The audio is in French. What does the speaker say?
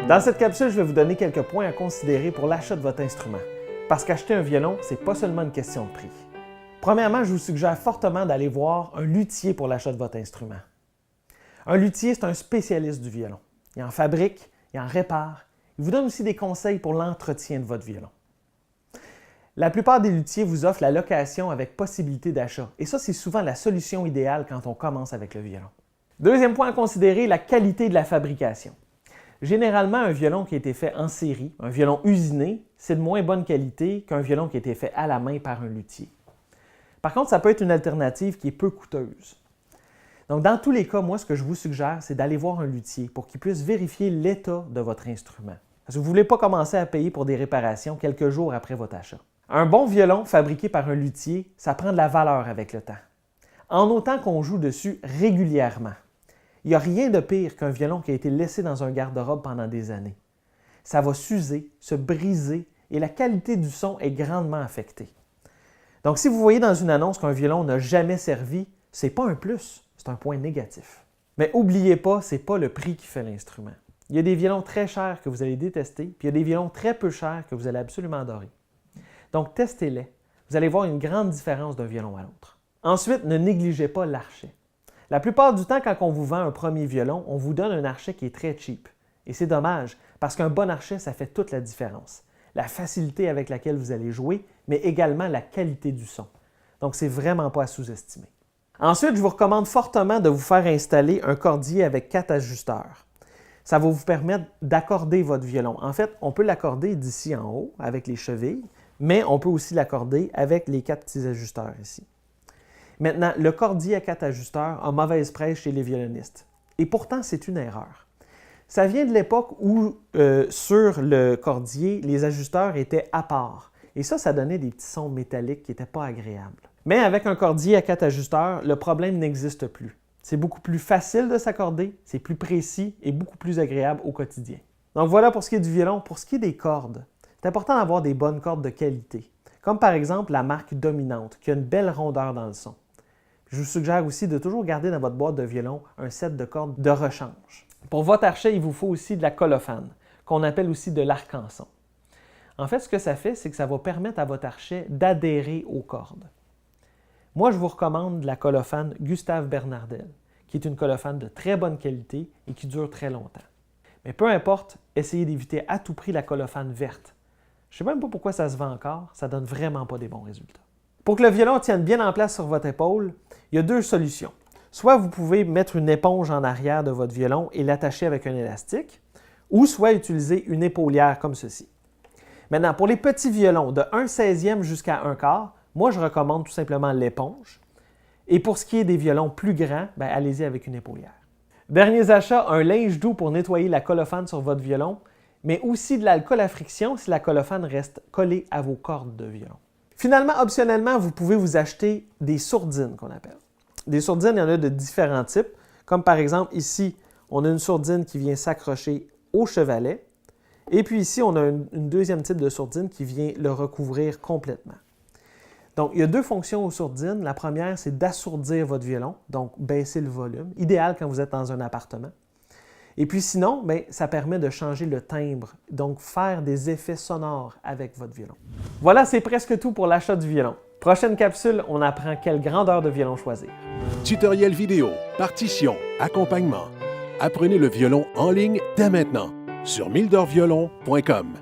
Dans cette capsule, je vais vous donner quelques points à considérer pour l'achat de votre instrument. Parce qu'acheter un violon, c'est pas seulement une question de prix. Premièrement, je vous suggère fortement d'aller voir un luthier pour l'achat de votre instrument. Un luthier, c'est un spécialiste du violon. Il en fabrique, il en répare. Il vous donne aussi des conseils pour l'entretien de votre violon. La plupart des luthiers vous offrent la location avec possibilité d'achat. Et ça, c'est souvent la solution idéale quand on commence avec le violon. Deuxième point à considérer, la qualité de la fabrication. Généralement, un violon qui a été fait en série, un violon usiné, c'est de moins bonne qualité qu'un violon qui a été fait à la main par un luthier. Par contre, ça peut être une alternative qui est peu coûteuse. Donc, dans tous les cas, moi, ce que je vous suggère, c'est d'aller voir un luthier pour qu'il puisse vérifier l'état de votre instrument. Parce que vous ne voulez pas commencer à payer pour des réparations quelques jours après votre achat. Un bon violon fabriqué par un luthier, ça prend de la valeur avec le temps. En autant qu'on joue dessus régulièrement. Il n'y a rien de pire qu'un violon qui a été laissé dans un garde-robe pendant des années. Ça va s'user, se briser et la qualité du son est grandement affectée. Donc, si vous voyez dans une annonce qu'un violon n'a jamais servi, ce n'est pas un plus, c'est un point négatif. Mais n'oubliez pas, ce n'est pas le prix qui fait l'instrument. Il y a des violons très chers que vous allez détester, puis il y a des violons très peu chers que vous allez absolument adorer. Donc, testez-les. Vous allez voir une grande différence d'un violon à l'autre. Ensuite, ne négligez pas l'archet. La plupart du temps, quand on vous vend un premier violon, on vous donne un archet qui est très cheap. Et c'est dommage, parce qu'un bon archet, ça fait toute la différence. La facilité avec laquelle vous allez jouer, mais également la qualité du son. Donc, c'est vraiment pas à sous-estimer. Ensuite, je vous recommande fortement de vous faire installer un cordier avec 4 ajusteurs. Ça va vous permettre d'accorder votre violon. En fait, on peut l'accorder d'ici en haut, avec les chevilles, mais on peut aussi l'accorder avec les 4 petits ajusteurs ici. Maintenant, le cordier à 4 ajusteurs a mauvaise presse chez les violonistes. Et pourtant, c'est une erreur. Ça vient de l'époque où, sur le cordier, les ajusteurs étaient à part. Et ça donnait des petits sons métalliques qui n'étaient pas agréables. Mais avec un cordier à 4 ajusteurs, le problème n'existe plus. C'est beaucoup plus facile de s'accorder, c'est plus précis et beaucoup plus agréable au quotidien. Donc voilà pour ce qui est du violon. Pour ce qui est des cordes, c'est important d'avoir des bonnes cordes de qualité, comme par exemple la marque dominante, qui a une belle rondeur dans le son. Je vous suggère aussi de toujours garder dans votre boîte de violon un set de cordes de rechange. Pour votre archet, il vous faut aussi de la colophane, qu'on appelle aussi de l'arc-en-son. En fait, ce que ça fait, c'est que ça va permettre à votre archet d'adhérer aux cordes. Moi, je vous recommande la colophane Gustave Bernardel, qui est une colophane de très bonne qualité et qui dure très longtemps. Mais peu importe, essayez d'éviter à tout prix la colophane verte. Je ne sais même pas pourquoi ça se vend encore, ça ne donne vraiment pas des bons résultats. Pour que le violon tienne bien en place sur votre épaule, il y a 2 solutions. Soit vous pouvez mettre une éponge en arrière de votre violon et l'attacher avec un élastique, ou soit utiliser une épaulière comme ceci. Maintenant, pour les petits violons de 1/16e jusqu'à 1/4, moi je recommande tout simplement l'éponge. Et pour ce qui est des violons plus grands, allez-y avec une épaulière. Derniers achats, un linge doux pour nettoyer la colophane sur votre violon, mais aussi de l'alcool à friction si la colophane reste collée à vos cordes de violon. Finalement, optionnellement, vous pouvez vous acheter des sourdines qu'on appelle. Des sourdines, il y en a de différents types, comme par exemple ici, on a une sourdine qui vient s'accrocher au chevalet, et puis ici, on a une deuxième type de sourdine qui vient le recouvrir complètement. Donc, il y a 2 fonctions aux sourdines. La première, c'est d'assourdir votre violon, donc baisser le volume, idéal quand vous êtes dans un appartement. Et puis sinon, ça permet de changer le timbre, donc faire des effets sonores avec votre violon. Voilà, c'est presque tout pour l'achat du violon. Prochaine capsule, on apprend quelle grandeur de violon choisir. Tutoriel vidéo, partition, accompagnement. Apprenez le violon en ligne dès maintenant sur mildorviolon.com.